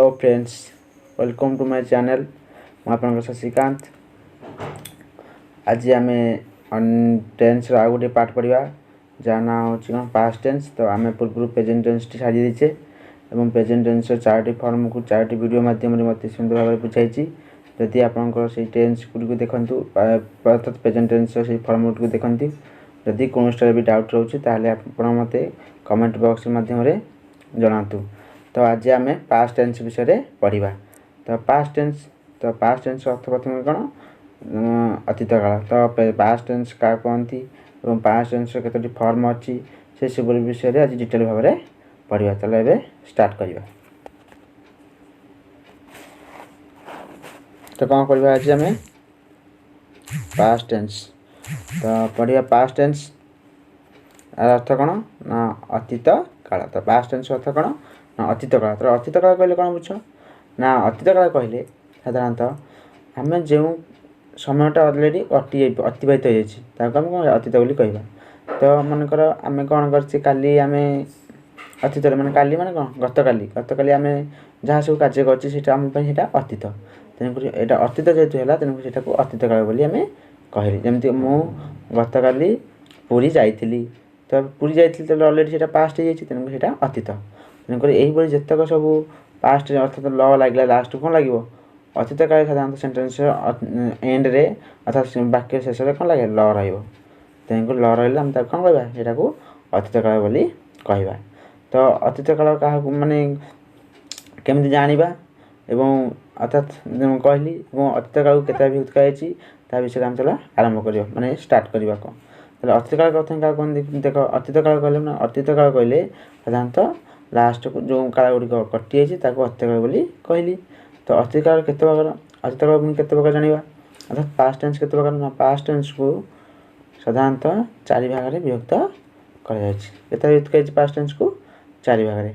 Hello friends, welcome to my channel. मैं शशिकांत। आज आम टेन्स आउ गोटे पाठ पढ़ा जहाँ ना हूँ पास्ट टेन्स। तो आम पूर्व प्रेजेंट टेन्स टी सारी देचे और प्रेजेंट टेन्स चारोटी फॉर्म को चारोटी वीडियो माध्यम मत सुंदर भाव बुझाई। जदि आपंकर से टेन्स गुड़ी देखूँ अर्थात प्रेजेंट टेन्स से फॉर्म गुड़ी देखती। जदि कौन भी डाउट रोचे मत कमेंट बॉक्स माध्यम जनातु। तो आज आम पास्ट टेन्स विषय पढ़ा। तो पास्ट टेन्स अर्थ प्रथम कौन अतीत काल। तो पास्ट टेन्स क्या कहती और पास्ट टेन्स केतोटी फॉर्म अच्छी से सब विषय आज डिटेल भाव में पढ़ा। चलो ये स्टार्ट करवा। तो कौन करवा आज आम पास्ट टेन्स। तो पढ़ा पास्ट टेन्स अर्थ कौन ना अतीत काल। तो पास्ट टेन्स अर्थ कौन ना अतीत काल। तो अतीत काल कहले कौन बुझ ना अतीत काल कहले साधारणतः आम जो समयटा अलरेडी अतिबाहित हो अतीत बोली कहवा। तो मनकर आम कौन करी आम अतीत माने काली माने कौन गतकाली आम जहाँ सब कार्य करता अतीत। तेणुक यहाँ अतीत जेहतु है तेणुक से अतीत काल बोली आम कहली। जमती मु गतकाली पुरी जाइली। तो पुरी जाइली तो अलरेडी से पास्ट हो जाए तेणुक से अतीत। तेणुक यही जितक सब पास्ट अर्थात ल लगे लास्ट कौन लगे अतीत काल। साधारणतः सेन्टेन्स एंड रे अर्थात वाक्य शेष में कौन लगे ल तेणुक ल रहा कौन कहवा यहाँ को अतीत काल बोली कहवा। तो अतीत काल क्या माने केमती जाना एवं अर्थात कहली अतीत काल को विभक्त कर विषय आम चला आरंभ कर माने स्टार्ट करवा। कौन तो अतीत काल प्रथम क्या कहते देख अतीत काल कहले ना अतीत काल कहले साधारणतः लास्ट को जो काल गुड़िक कटि जाइए अतीत काल बोली कहली। तो अतीत काल केते प्रकार अतीत काल पुणी केते प्रकार जाना अर्थात पास्ट टेन्स केते प्रकार ना पास्ट टेन्स को साधारणतः 4 भाग में विभक्त कर पास्ट टेन्स को 4 भाग में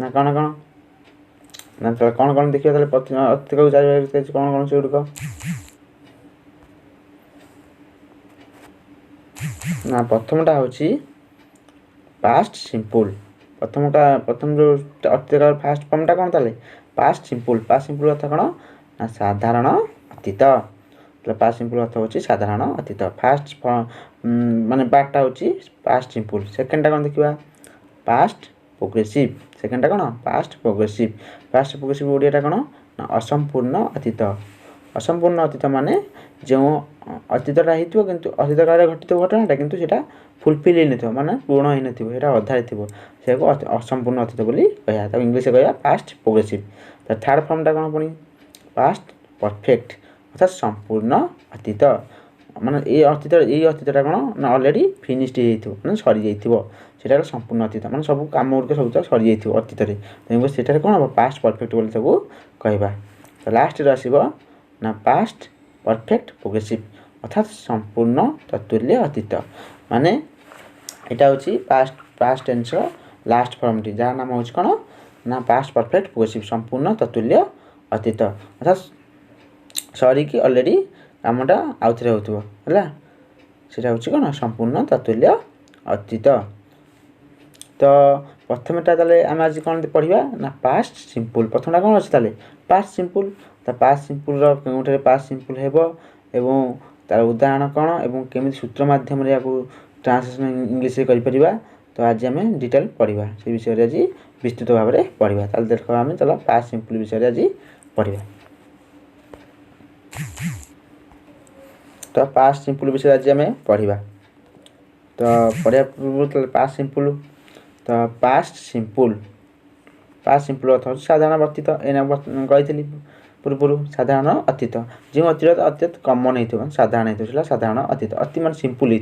ना कौन कौन ना तो कौन कौन देखिए अतीत काल 4 भाग कौन कौन से गुड़िक ना प्रथमटा हूँ पास्ट सिंपल। प्रथम जो अतीत काल फास्ट फॉर्मटा कौन ताले पास्ट सिंपल अर्थ कौन ना साधारण अतीत। तो पास्ट सिंपल अर्थ हो साधारण अतीत। फास्ट माने पार्टा हो पास्ट सिंपल। सेकेंडटा कौन देखा पास्ट प्रोग्रेसिव। सेकेंडटा कौन पास्ट प्रोग्रेसिव ओडियाटा कौन ना असंपूर्ण अतीत। असंपूर्ण अतीत माने जो अतीतटा हो किंतु अतीत काल घटित घटनाटा किंतु सेटा फुलफिल हो माने पूर्ण हो ना अधारे थी से असंपूर्ण अतीत बोली कह इंग्लीश कह पास्ट प्रोग्रेसिव। तो थर्ड फॉर्मटा कौन पुणी पास्ट परफेक्ट अर्थात संपूर्ण अतीत माने ये अतीतटा कौन ना ऑलरेडी फिनिश्ड हो सरी जाइए संपूर्ण अतीत माने सब काम गुड़िक सब सरी जाइए अतीत तेणुक से कौन हम पास्ट परफेक्ट बोली सब कहवा। तो लास्ट आसब ना पास्ट परफेक्ट प्रोग्रेसिव अर्थात संपूर्ण तत्तुल्य अतीत माने यहाँ हूँ पास्ट टेन्स लास्ट फॉर्मटी जहाँ नाम हूँ कौन ना पास्ट परफेक्ट प्रोग्रेसिव संपूर्ण तत्तुल्य अतीत अर्थात सरिकी ऑलरेडी कामटा आउ थे होगा सीटा हूँ कौन संपूर्ण तत्तुल्य अतीत। तो प्रथमटा आम आज कौन पढ़ा ना पास्ट सिंपल। प्रथमटा कौन अच्छे पास्ट सिंपल। तो पास्ट सिंपल के पास्ट सिंपल एवं तार उदाहरण कौन एवं केमी सूत्र माध्यम ट्रांसलेशन इंग्लीश कर। तो आज आम डिटेल पढ़ा से विषय आज विस्तृत भाव में पढ़ा। ताल देख आम चलो पास्ट सिंपल विषय आज पढ़ा। तो पास्ट सिंपल विषय आज आम पढ़ा। तो पढ़ा पूर्व पास्ट सिंपल। तो पास्ट सिंपल अर्थ साधारण अतीत एना कही पूर्व साधारण अतीत जो अतीत अतीत कमन हो साधारण हो साधारण अतीत अति मान सिंपल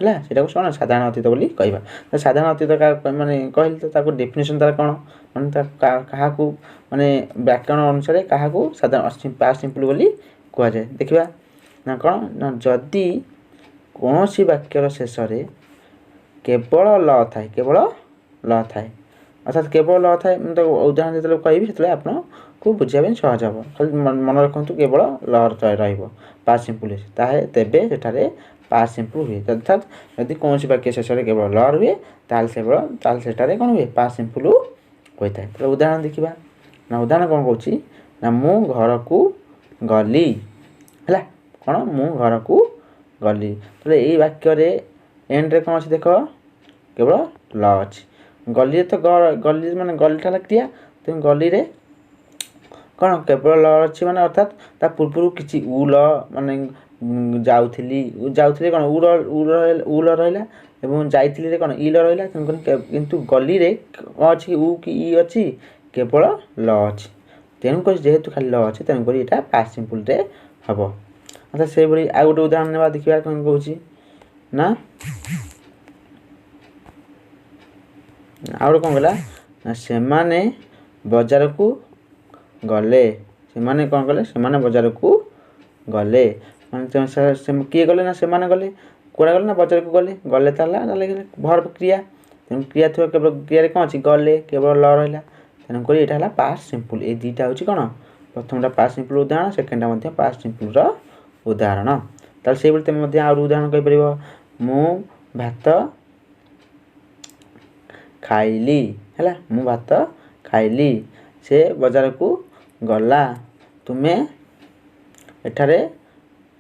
है सीटा कौन साधारण अतीत बोली कहवा। तो साधारण अतीत माने कहली तो डेफिनेशन तार कौन माने क्या माने व्याकरण अनुसार क्या साधारण पास्ट सिंपल बोली कह जाए। देखा ना कौन ना जदि कौन सी वाक्यर शेष केवल ल थाए अर्थात केवल ल थाए तो उदाहरण जो कहि से आपको बुझापी सहज हम खाली मन रखु केवल ल पास्ट सिंपल तेबे सेठारे पास्ट सिंपल हुए। अर्थात यदि कौन वाक्य शेष केवल ल रुए ताल से कौन हुए पास्ट सिंपल होता है। तो उदाहरण देखा ना उदाहरण कौन कौची ना मु घर को गली है कौन मु घर को गली तो यही वाक्य एंड रे कौन अच्छी देख केवल ल अच्छी गली तो गली माने गलीटा क्रिया तेणु गली रे कौन केवल ल अच्छी माने अर्थात ता पूर्व किसी उल माने जाउथिली कौन उल रहा एवं जाइथिली रे कौन इल रहा किंतु गली रे कौन अच्छी उ कि इ अच्छी केवल ल अच्छी तेणुक जेहेतु खाली ल अच्छे तेणुक यहाँ पास्ट सिंपल रे हम अच्छा से भाई आ गोटे उदाहरण ना देखा कौन कौन ना आ गए कौन गला से माने बाजार को गले से कौन कले से बाजार को गले माने किए गले ना से गले कौड़ा गले ना बाजार को गले गले भर्ब क्रिया तेणु क्रिया थोड़ा केवल क्रिया कौन अच्छी गले केवल ल रहा तेणुक यहाँ है पास्ट सिंपल ये दुईटा हूँ कौन प्रथमटा पास्ट सिंपल उदाहरण सेकेंडटा पास्ट सिंपल उदाहरण ताल से तुम उदाहरण कहीपर मु भात खाइली है मु भात खाइली से बाजार को गला तुम्हें एठारे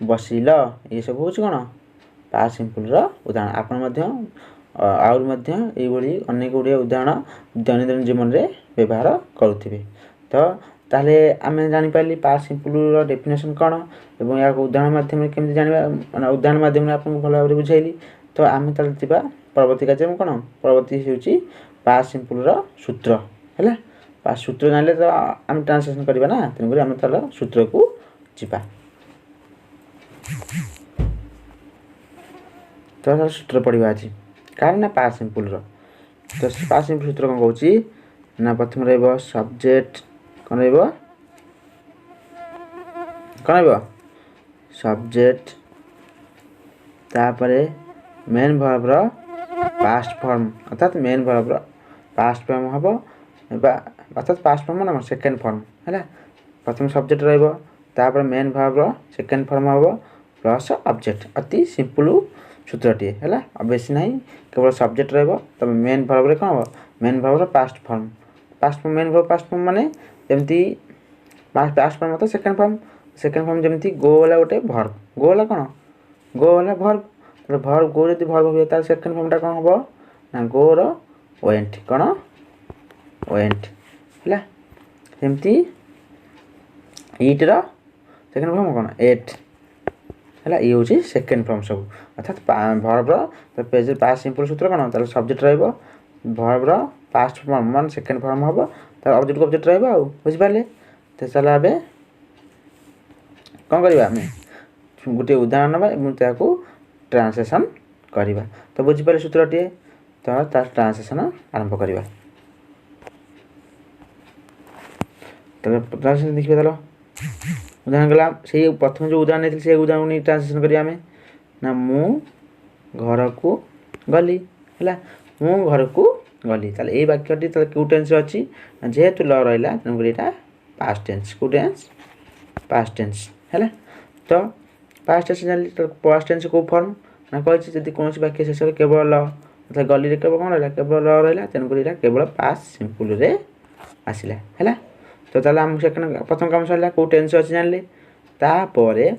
बसिल ये सब हूँ कौन पास्ट सिंपल उदाहरण आपड़ ये अनेक गुड़िया उदाहरण दैनंदिन जीवन में व्यवहार करुवे तो ताले आम जापारे पास्ट सिंपल डेफिनेशन कौन और या उदाहरण मध्यम केमी जाना उदाहरण मध्यम आपको भल भाव बुझाइली तो आम ताजा परवर्ती कार्य कौन परवर्ती हूँ पास्ट सिंपल सूत्र है पास्ट सूत्र जान तो आम ट्रांसलेशन करवा ना तेणुक आम तार सूत्र को जीवा तो सूत्र पढ़ा आज कार ना पास्ट सिंपल तो पास्ट सिंपल सूत्र कौन कौन ना प्रथम रब्जेक्ट कौन सब्जेक्ट तापरे मेन वर्ब पास्ट फॉर्म अर्थात मेन वर्ब पास्ट फॉर्म हम अर्थात पास्ट फॉर्म ना सेकेंड फॉर्म है प्रथम सब्जेक्ट रहा मेन वर्ब सेकेंड फॉर्म हम प्लस ऑब्जेक्ट अति सिंपल सूत्रटी है बेसी ना केवल सब्जेक्ट रहा मेन वर्ब रे कौन हम main verb past form main verb past form माने जमती पास्ट फॉर्म मतलब सेकेंड फॉर्म जमती गो वाला गोटे वर्ब गो वाला कौन गो वाला वर्ब भर्व गो जो भर्व हुए तार सेकेंड फॉर्मटा कौन हम ना गो रेंट कौन ओएंट है सेमती इट्र सेकेंड फॉर्म कौन एट है ये हूँ सेकेंड फॉर्म सब अर्थात भर्वर पेज पास्ट सिंपल सूत्र कौन तार सब्जेक्ट रर्वर पास्ट फॉर्म मान सेकेंड फॉर्म हम तार ऑब्जेक्ट को ऑब्जेक्ट रहा बुझिपारे तो चल ए कौन करवा गोटे उदाहरण ना ट्रांसलेशन करवा तो बुझिपारे सूत्रटी तो तार ट्रांसलेशन आरंभ करवा ट्रांसलेशन देखिए चलो उदाहरण गला से प्रथम जो उदाहरण नहीं से उदाहरण नहीं ट्रांसलेशन करिया हमें ना मु घर को गली है मु घर को गली ताले ए वाक्यटी ताले क्यू टेंस अच्छी जेहेतु ल रहा तेणुक यहाँ पास्ट टेंस क्यू टेंस पास्ट टेंस है तो पास्ट टेंस जान पास्ट टेंस को फॉर्म ना कही जब कौन वाक्य शेष केवल ल मतलब गली केवल कौन रहा केवल ल रहा तेणुक यहाँ केवल पास्ट सिंपल रे आसला है तो ताले आम सेकेंड प्रथम काम सरला कौ टेंस अच्छी जानले तापर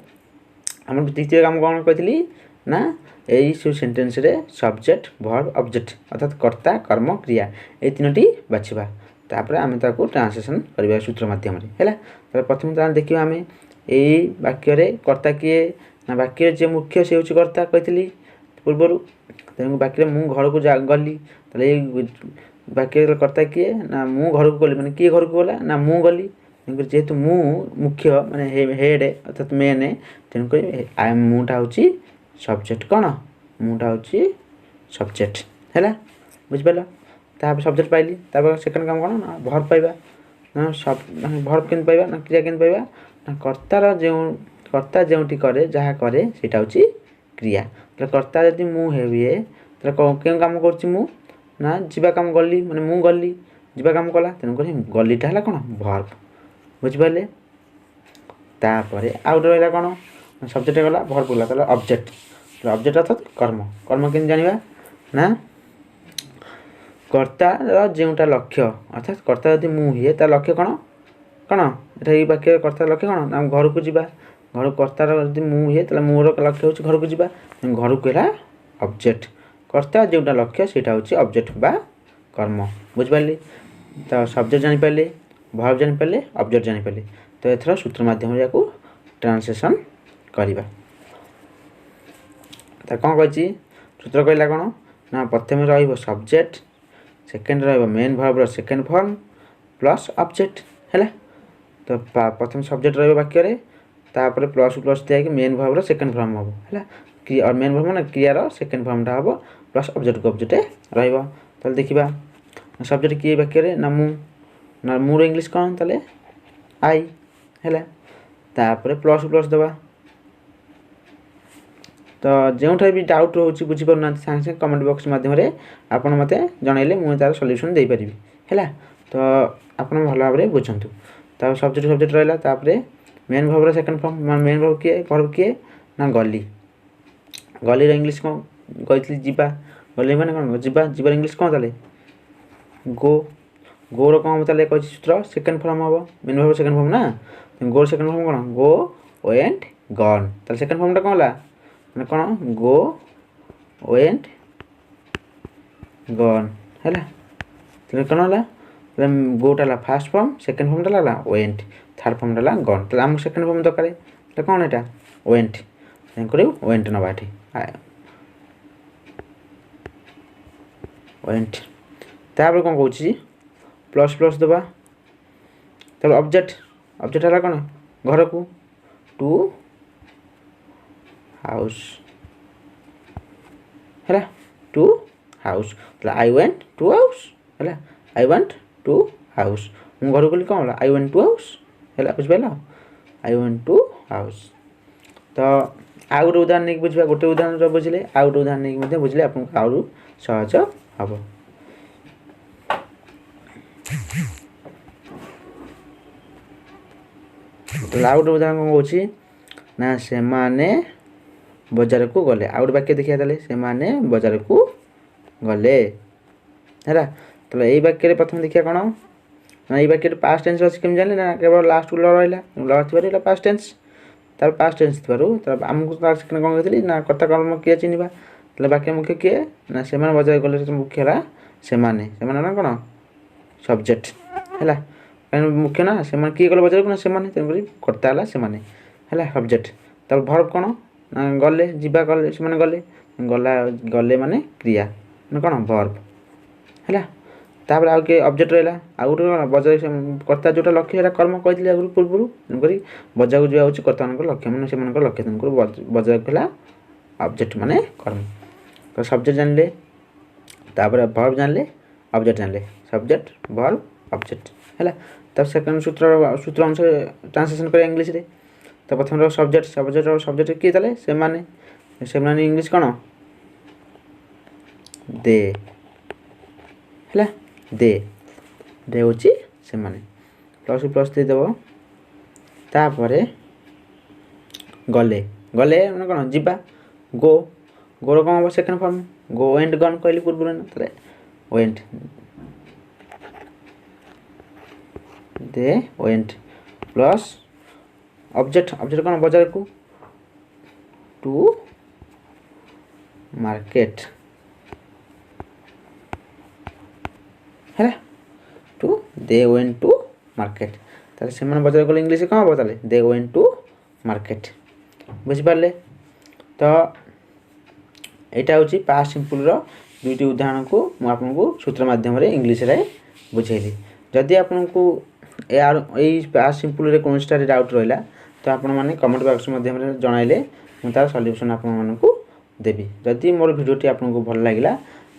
आम द्वितीय काम कौन कही ना यही सब सेंटेंस रे सब्जेक्ट वर्ब ऑब्जेक्ट अर्थात कर्ता कर्म क्रिया ये तीनोटी बाछिबा तापर आम ताको ट्रांसलेशन करबा सूत्र माध्यम रे है प्रथम देखिए आम यही वाक्य रे कर्ता किए ना वाक्य जे मुख्य से हूँ कर्ता कही पूर्वर तेणु वाक्य मु घर को गली वाक्य कर्ता किए ना मु घर को गली मैंने किए घर को गला ना मु गली जेहेतु मु मुख्य माने हेड अर्थात मेन तेणुक मुटा हूँ सब्जेक्ट कौन मुटा हूँ सब्जेक्ट है बुझिपार तापर सब्जेक्ट पाइली तापर सेकेंड काम कौन ना भर्ब पाइबा ना सब भर्ब केमती पाइबा ना क्रिया केमती पाइबा ना कर्तार जो कर्ता जोटी करे जहाँ करे सेटा हूँ क्रिया तो कर्ता यदि मु हुए तो क्यों काम कर ना जीवा काम गली माने मु गली जीवा काम कला तेणुक गलीटा है कौन भर्ब बुझिपारे तापर आउ गोटे रहा कौन सब्जेक्ट गला भर्ब गला ताले ऑब्जेक्ट ऑब्जेक्ट अर्थात कर्म कर्म केमती जानिबा ना कर्तार जोटा लक्ष्य अर्थात कर्ता यदि मु हुए तार लक्ष्य कौन କ'ଣ ଏଇଟା ଏଇ ବାକ୍ୟରେ କର୍ତ୍ତାର ଲକ୍ଷ୍ୟ କ'ଣ ନା ଘରକୁ ଯିବା। ଘରକୁ କର୍ତ୍ତାର ଯଦି ମୁଁ ହୁଏ ତାହେଲେ ମୋର ଲକ୍ଷ୍ୟ ହେଉଛି ଘରକୁ ଯିବା। ଘରକୁ ହେଲା ଅବଜେକ୍ଟ, କର୍ତ୍ତା ଯେଉଁଟା ଲକ୍ଷ୍ୟ ସେଇଟା ହେଉଛି ଅବଜେକ୍ଟ ବା କର୍ମ। ବୁଝିପାରିଲି? ତ ସବଜେକ୍ଟ ଜାଣିପାରିଲେ, ଭର୍ବ ଜାଣିପାରିଲେ, ଅବଜେକ୍ଟ ଜାଣିପାରିଲେ। ତ ଏଥର ସୂତ୍ର ମାଧ୍ୟମରେ ୟାକୁ ଟ୍ରାନ୍ସଲେସନ୍ କରିବା। ତା କ'ଣ କହିଛି ସୂତ୍ର କହିଲା କ'ଣ ନା ପ୍ରଥମେ ରହିବ ସବଜେକ୍ଟ, ସେକେଣ୍ଡ ରହିବ ମେନ୍ ଭର୍ବର ସେକେଣ୍ଡ ଫର୍ମ ପ୍ଲସ୍ ଅବଜେକ୍ଟ ହେଲା। ତ ପ୍ରଥମେ ସବଜେକ୍ଟ ରହିବ ବାକ୍ୟରେ, ତାପରେ ପ୍ଲସ୍ ପ୍ଲସ୍ ଦିଆହେଇକି ମେନ୍ ଭର୍ବର ସେକେଣ୍ଡ ଫର୍ମ ହେବ ହେଲା। ମେନ୍ ଭର୍ବ ମାନେ କ୍ରିୟାର ସେକେଣ୍ଡ ଫର୍ମଟା ହେବ ପ୍ଲସ୍ ଅବଜେକ୍ଟକୁ ଅବଜେକ୍ଟ ରହିବ। ତାହେଲେ ଦେଖିବା ସବଜେକ୍ଟ କିଏ ବାକ୍ୟରେ ନା ମୁଁ, ନା ମୋର ଇଂଲିଶ କ'ଣ ତାହେଲେ ଆଇ ହେଲା। ତାପରେ ପ୍ଲସ୍ ପ୍ଲସ୍ ଦେବା। ତ ଯେଉଁଠାରେ ବି ଡାଉଟ୍ ରହୁଛି ବୁଝିପାରୁନାହାନ୍ତି ସାଙ୍ଗେ ସାଙ୍ଗେ କମେଣ୍ଟ ବକ୍ସ ମାଧ୍ୟମରେ ଆପଣ ମୋତେ ଜଣାଇଲେ ମୁଁ ତା'ର ସଲ୍ୟୁସନ୍ ଦେଇପାରିବି ହେଲା। ତ ଆପଣ ଭଲ ଭାବରେ ବୁଝନ୍ତୁ। ତାପରେ ସବଜେକ୍ଟ ରହିଲା। ତାପରେ ମେନ୍ ଭର୍ବର ସେକେଣ୍ଡ ଫର୍ମ, ମେନ୍ ଭର୍ବ କିଏ ନା ଗଲି। ଗଲିର ଇଂଲିଶ କ'ଣ କହିଥିଲି ଯିବା। ଗଲି ମାନେ କ'ଣ ଯିବା, ଯିବାର ଇଂଲିଶ କ'ଣ ତାହେଲେ ଗୋ। ଗୋର କ'ଣ ହେବ ତାହେଲେ କହିଛି ସୂତ୍ର ସେକେଣ୍ଡ ଫର୍ମ ହେବ, ମେନ୍ ଭର୍ବର ସେକେଣ୍ଡ ଫର୍ମ ନା। ଗୋର ସେକେଣ୍ଡ ଫର୍ମ କ'ଣ ଗୋ ୱେଣ୍ଟ ଗନ୍। ତାହେଲେ ସେକେଣ୍ଡ ଫର୍ମଟା କ'ଣ ହେଲା ମାନେ କ'ଣ ଗୋ ୱେଣ୍ଟ ଗନ୍ ହେଲା। ତାହେଲେ କ'ଣ ହେଲା ଗୋଟା ହେଲା ଫାର୍ଷ୍ଟ ଫର୍ମ, ସେକେଣ୍ଡ ଫର୍ମଟା ହେଲା ୱେଣ୍ଟ, ଥାର୍ଡ଼ ଫର୍ମଟା ହେଲା ଗନ୍। ତାହେଲେ ଆମକୁ ସେକେଣ୍ଡ ଫର୍ମ ଦରକାର। ତାହେଲେ କ'ଣ ଏଇଟା ୱେଣ୍ଟ, ତେଣୁକରି ୱେଣ୍ଟ ନେବା ଏଠି ୱେଣ୍ଟ। ତାପରେ କ'ଣ କହୁଛି ପ୍ଲସ୍ ପ୍ଲସ୍ ଦେବା। ତାପରେ ଅବଜେକ୍ଟ ହେଲା କ'ଣ ଘରକୁ, ଟୁ ହାଉସ୍ ହେଲା, ଟୁ ହାଉସ୍। ତାହେଲେ ଆଇ ୱେଣ୍ଟ ଟୁ ହାଉସ୍ ହେଲା, ଆଇ ୱେଣ୍ଟ ଟୁ ହାଉସ୍। ମୁଁ ଘରକୁ ଗଲି କ'ଣ ହେଲା ଆଇ ୱେଣ୍ଟ ଟୁ ହାଉସ୍ ହେଲା। ବୁଝିପାରିଲ ଆଇ ୱେଣ୍ଟ ଟୁ ହାଉସ୍। ତ ଆଉ ଗୋଟେ ଉଦାହରଣ ନେଇକି ବୁଝିବା। ଗୋଟେ ଉଦାହରଣ ବୁଝିଲେ ଆଉ ଗୋଟେ ଉଦାହରଣ ନେଇକି ମଧ୍ୟ ବୁଝିଲେ ଆପଣଙ୍କୁ ଆହୁରି ସହଜ ହେବ। ତାହେଲେ ଆଉ ଗୋଟେ ଉଦାହରଣ କ'ଣ କହୁଛି ନା ସେମାନେ ବଜାରକୁ ଗଲେ। ଆଉ ଗୋଟେ ବାକ୍ୟ ଦେଖିବା ତାହେଲେ ସେମାନେ ବଜାରକୁ ଗଲେ ହେଲା। ତାହେଲେ ଏଇ ବାକ୍ୟରେ ପ୍ରଥମେ ଦେଖିବା କ'ଣ ନା ଏଇ ବାକ୍ୟରେ ପାଷ୍ଟ ଟେନ୍ସ ଅଛି କେମିତି ଜାଣିଲେ ନା କେବଳ ଲାଷ୍ଟକୁ ଲ ରହିଲା, ଲ ଥିବାରୁ ଏଇଟା ପାଷ୍ଟ ଟେନ୍ସ। ତାପରେ ପାଷ୍ଟ ଟେନ୍ସ ଥିବାରୁ ଆମକୁ ସେକେଣ୍ଡ କ'ଣ କହିଥିଲି ନା କର୍ତ୍ତା କର୍ମ କିଏ ଚିହ୍ନିବା। ତାହେଲେ ବାକ୍ୟ ମୁଖ୍ୟ କିଏ ନା ସେମାନେ ବଜାରକୁ ଗଲେ, ମୁଖ୍ୟ ହେଲା ସେମାନେ ନା କ'ଣ ସବଜେକ୍ଟ ହେଲା। କାହିଁକି ମୁଖ୍ୟ ନା ସେମାନେ କିଏ ଗଲେ ବଜାରକୁ ନା ସେମାନେ, ତେଣୁକରି କର୍ତ୍ତା ହେଲା ସେମାନେ ହେଲା ସବଜେକ୍ଟ। ତାପରେ ଭର୍ବ କ'ଣ ନା ଗଲେ, ଯିବା ଗଲେ, ସେମାନେ ଗଲେ ମାନେ କ୍ରିୟା ମାନେ କ'ଣ ଭର୍ବ ହେଲା। ତାପରେ ଆଉ କିଏ ଅବଜେକ୍ଟ ରହିଲା। ଆଉ ଗୋଟେ କ'ଣ ବଜାର କର୍ତ୍ତା ଯେଉଁଟା ଲକ୍ଷ୍ୟ ସେଇଟା କର୍ମ କହିଥିଲି ଆଗରୁ ପୂର୍ବରୁ। ତେଣୁକରି ବଜାରକୁ ଯିବା ହେଉଛି କର୍ତ୍ତାମାନଙ୍କର ଲକ୍ଷ୍ୟ ମାନେ ସେମାନଙ୍କର ଲକ୍ଷ୍ୟ, ତେଣୁକରି ବଜାରକୁ ହେଲା ଅବଜେକ୍ଟ ମାନେ କର୍ମ। ତ ସବଜେକ୍ଟ ଜାଣିଲେ, ତାପରେ ଭର୍ବ ଜାଣିଲେ, ଅବଜେକ୍ଟ ଜାଣିଲେ, ସବଜେକ୍ଟ ଭର୍ବ ଅବଜେକ୍ଟ ହେଲା। ତାପରେ ସେକେଣ୍ଡ ସୂତ୍ର ଅନୁସାରେ ଟ୍ରାନ୍ସଲେସନ୍ କରିବା ଇଂଲିଶରେ। ତ ପ୍ରଥମେ ସବଜେକ୍ଟ କିଏ ତାହେଲେ ସେମାନେ ଇଂଲିଶ କ'ଣ ଦେ ହେଲା। ଦେ ହେଉଛି ସେମାନେ, ପ୍ଲସ୍ ଦେଇଦେବ। ତାପରେ ଗଲେ ମାନେ କ'ଣ ଯିବା, ଗୋର କ'ଣ ହେବ ସେକେଣ୍ଡ ଫର୍ମ, ଗୋ ୱେଣ୍ଟ ଗନ୍ କହିଲି ପୂର୍ବରୁ ନା। ତାହେଲେ ୱେଣ୍ଟ ଦେ ୱେଣ୍ଟ ପ୍ଲସ୍ ଅବଜେକ୍ଟ କ'ଣ ବଜାରକୁ, ଟୁ ମାର୍କେଟ ହେଲା, ଟୁ ଦେ ୱେଣ୍ଟ ଟୁ ମାର୍କେଟ। ତାହେଲେ ସେମାନେ ବଜାରକୁ ଗଲେ ଇଂଲିଶରେ କ'ଣ ହେବ ତାହେଲେ ଦେ ୱେଣ୍ଟ ଟୁ ମାର୍କେଟ। ବୁଝିପାରିଲେ? ତ ଏଇଟା ହେଉଛି ପାଷ୍ଟ ସିମ୍ପଲ୍ର ଦୁଇଟି ଉଦାହରଣକୁ ମୁଁ ଆପଣଙ୍କୁ ସୂତ୍ର ମାଧ୍ୟମରେ ଇଂଲିଶରେ ବୁଝେଇଲି। ଯଦି ଆପଣଙ୍କୁ ଏଇ ପାଷ୍ଟ ସିମ୍ପଲ୍ରେ କୌଣସିଟାରେ ଡାଉଟ୍ ରହିଲା ତ ଆପଣମାନେ କମେଣ୍ଟ ବକ୍ସ ମାଧ୍ୟମରେ ଜଣାଇଲେ ମୁଁ ତା'ର ସଲ୍ୟୁସନ୍ ଆପଣମାନଙ୍କୁ ଦେବି। ଯଦି ମୋର ଭିଡ଼ିଓଟି ଆପଣଙ୍କୁ ଭଲ ଲାଗିଲା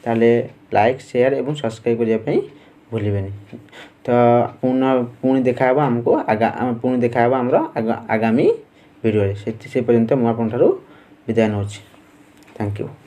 ତାହେଲେ ଲାଇକ୍, ସେୟାର ଏବଂ ସବସ୍କ୍ରାଇବ୍ କରିବା ପାଇଁ ଭୁଲିବେନି। ତ ପୁଣି ଦେଖାହେବ ଆମର ଆଗାମୀ ଭିଡ଼ିଓରେ। ସେ ପର୍ଯ୍ୟନ୍ତ ମୁଁ ଆପଣଙ୍କଠାରୁ ବିଦାୟ ନେଉଛି। Thank you.